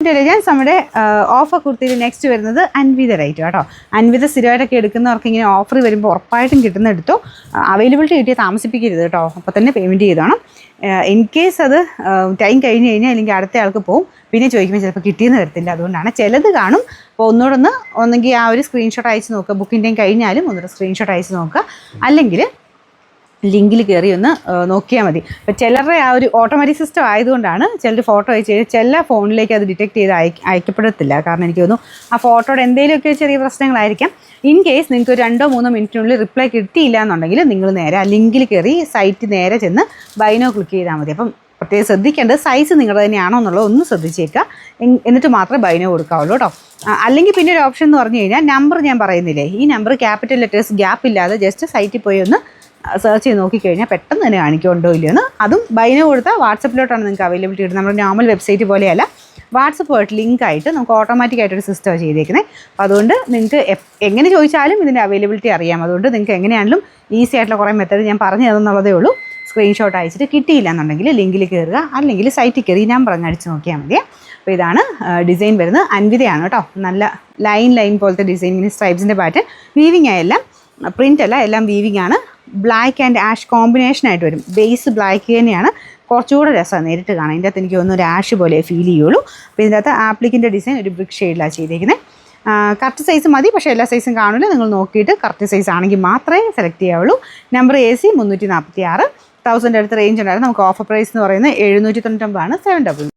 Intelligence നമ്മുടെ offer കുർത്തിയിൽ next വരുന്നത് Anvitha rate കേട്ടോ. അൻവിത സ്ഥിരമായിട്ടൊക്കെ എടുക്കുന്നവർക്ക് ഇങ്ങനെ ഓഫർ വരുമ്പോൾ ഉറപ്പായിട്ടും കിട്ടുന്ന എടുത്തോ. അവൈലബിലിറ്റി കിട്ടിയാൽ താമസിപ്പിക്കരുത് കേട്ടോ. അപ്പോൾ തന്നെ പേയ്മെൻറ്റ് ചെയ്തോണം. ഇൻ കേസ് അത് ടൈം കഴിഞ്ഞ് കഴിഞ്ഞാൽ അല്ലെങ്കിൽ അടുത്ത ആൾക്ക് പോകും, പിന്നെ ചോദിക്കുമ്പോൾ ചിലപ്പോൾ കിട്ടിയെന്ന് വരത്തില്ല. അതുകൊണ്ടാണ് ചിലത് കാണും. അപ്പോൾ ഒന്നെങ്കിൽ ആ ഒരു സ്ക്രീൻഷോട്ട് അയച്ച് നോക്കുക. ബുക്കിംഗ് ടൈം കഴിഞ്ഞാലും ഒന്നുകൂടെ സ്ക്രീൻഷോട്ട് അയച്ച് നോക്കുക. അല്ലെങ്കിൽ ലിങ്കിൽ കയറി ഒന്ന് നോക്കിയാൽ മതി. അപ്പോൾ ചിലരുടെ ആ ഒരു ഓട്ടോമാറ്റിക് സിസ്റ്റം ആയതുകൊണ്ടാണ് ചിലർ ഫോട്ടോ അയച്ച് ചില ഫോണിലേക്ക് അത് ഡിറ്റക്ട് ചെയ്ത് അയക്കപ്പെടത്തില്ല. കാരണം എനിക്ക് തോന്നുന്നു ആ ഫോട്ടോയുടെ എന്തെങ്കിലുമൊക്കെ ചെറിയ പ്രശ്നങ്ങളായിരിക്കാം. ഇൻ കേസ് നിങ്ങൾക്ക് ഒരു 2-3 മിനിറ്റിനുള്ളിൽ റിപ്ലൈ കിട്ടിയില്ല എന്നുണ്ടെങ്കിൽ നിങ്ങൾ നേരെ ആ ലിങ്കിൽ കയറി സൈറ്റ് നേരെ ചെന്ന് ബൈനോ ക്ലിക്ക് ചെയ്താൽ മതി. അപ്പം പ്രത്യേകം ശ്രദ്ധിക്കേണ്ടത് സൈസ് നിങ്ങളുടെ തന്നെയാണോ എന്നുള്ളത് ഒന്ന് ശ്രദ്ധിച്ചേക്കുക. എന്നിട്ട് മാത്രമേ ബൈനോ കൊടുക്കാവുള്ളൂ കേട്ടോ. അല്ലെങ്കിൽ പിന്നെ ഒരു ഓപ്ഷൻ എന്ന് പറഞ്ഞു കഴിഞ്ഞാൽ നമ്പർ ഞാൻ പറയുന്നില്ലേ, ഈ നമ്പർ ക്യാപിറ്റൽ ലെറ്റേഴ്സ് ഗ്യാപ്പ് ഇല്ലാതെ ജസ്റ്റ് സൈറ്റിൽ പോയി ഒന്ന് സെർച്ച് ചെയ്ത് നോക്കിക്കഴിഞ്ഞാൽ പെട്ടെന്ന് തന്നെ കാണിക്കുന്നുണ്ടോ ഇല്ലയെന്ന്. അതും ബൈനോ കൊടുത്താൽ വാട്സപ്പിലോട്ടാണ് നിങ്ങൾക്ക് അവൈലബിലിറ്റി കിട്ടുന്നത്. നമ്മുടെ നോർമൽ വെബ്സൈറ്റ് പോലെയല്ല, വാട്സപ്പുമായിട്ട് ലിങ്കായിട്ട് നമുക്ക് ഓട്ടോമാറ്റിക്കായിട്ടൊരു സിസ്റ്റം ചെയ്തേക്കുന്നത്. അപ്പോൾ അതുകൊണ്ട് നിങ്ങൾക്ക് എങ്ങനെ ചോദിച്ചാലും ഇതിൻ്റെ അവൈലബിലിറ്റി അറിയാം. അതുകൊണ്ട് നിങ്ങൾക്ക് എങ്ങനെയാണെങ്കിലും ഈസി ആയിട്ടുള്ള കുറേ മെത്തേഡ് ഞാൻ പറഞ്ഞു തന്നുള്ളതേ ഉള്ളൂ. സ്ക്രീൻഷോട്ട് അയച്ചിട്ട് കിട്ടിയില്ല എന്നുണ്ടെങ്കിൽ ലിങ്കിൽ കയറുക, അല്ലെങ്കിൽ സൈറ്റിൽ കയറി നമ്പർ അങ്ങ് അടിച്ച് നോക്കിയാൽ മതി. അപ്പോൾ ഇതാണ് ഡിസൈൻ വരുന്നത്. അൻവിതയാണ് കേട്ടോ. നല്ല ലൈൻ പോലത്തെ ഡിസൈൻ, ഇങ്ങനെ സ്ട്രൈപ്സിൻ്റെ പാറ്റേൺ. വീവിങ് ആയെല്ലാം, പ്രിൻ്റ് അല്ല, എല്ലാം വീവിങ് ആണ്. ബ്ലാക്ക് ആൻഡ് ആഷ് കോമ്പിനേഷനായിട്ട് വരും. ബേസ് ബ്ലാക്ക് തന്നെയാണ്, കുറച്ചുകൂടെ രസമാണ് നേരിട്ട് കാണാം. ഇതിൻ്റെ അകത്ത് എനിക്ക് തോന്നുന്നു ഒരു ആഷ് പോലെ ഫീൽ ചെയ്യുള്ളൂ. അപ്പോൾ ഇതിൻ്റെ അകത്ത് ആപ്ലിക്കിൻ്റെ ഡിസൈൻ ഒരു ബ്രിക്ക് ഷെയ്ഡിലാണ് ചെയ്തേക്കുന്നത്. കറക്റ്റ് സൈസ് മതി, പക്ഷേ എല്ലാ സൈസും കാണില്ല. നിങ്ങൾ നോക്കിയിട്ട് കറക്റ്റ് സൈസ് ആണെങ്കിൽ മാത്രമേ സെലക്ട് ചെയ്യാവുള്ളൂ. Number AC 346. 1000 അടുത്ത് റേഞ്ച് ഉണ്ടായിരുന്നു. നമുക്ക് ഓഫർ പ്രൈസ് എന്ന് പറയുന്നത് 799 ആണ്. 700.